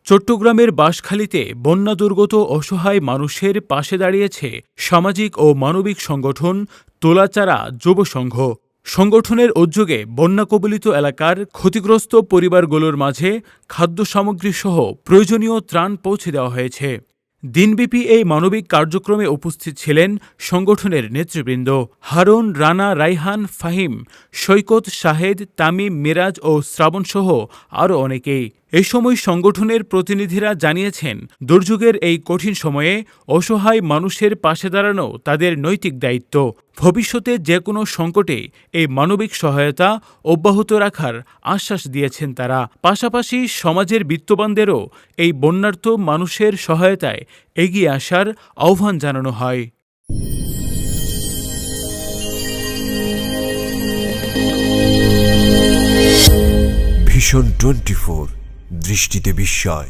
চট্টগ্রামের বাঁশখালীতে বন্যা দুর্গত অসহায় মানুষের পাশে দাঁড়িয়েছে সামাজিক ও মানবিক সংগঠন তোলাচাঁড়া যুব সংঘ। সংগঠনের উদ্যোগে বন্যা কবলিত এলাকার ক্ষতিগ্রস্ত পরিবারগুলোর মাঝে খাদ্য সামগ্রীসহ প্রয়োজনীয় ত্রাণ পৌঁছে দেওয়া হয়েছে। দিনব্যাপী এই মানবিক কার্যক্রমে উপস্থিত ছিলেন সংগঠনের নেতৃবৃন্দ হারুন, রানা, রাইহান, ফাহিম, সৈকত, শাহেদ, তামিম, মিরাজ ও শ্রাবণসহ আরও অনেকেই। এ সময় সংগঠনের প্রতিনিধিরা জানিয়েছেন, দুর্যোগের এই কঠিন সময়ে অসহায় মানুষের পাশে দাঁড়ানো তাদের নৈতিক দায়িত্ব। ভবিষ্যতে যে কোনো সংকটে এই মানবিক সহায়তা অব্যাহত রাখার আশ্বাস দিয়েছেন তারা। পাশাপাশি সমাজের বিত্তবানদেরও এই বন্যার্ত মানুষের সহায়তায় এগিয়ে আসার আহ্বান জানানো হয়। ভিশন 24 দৃষ্টিতে বিস্ময়।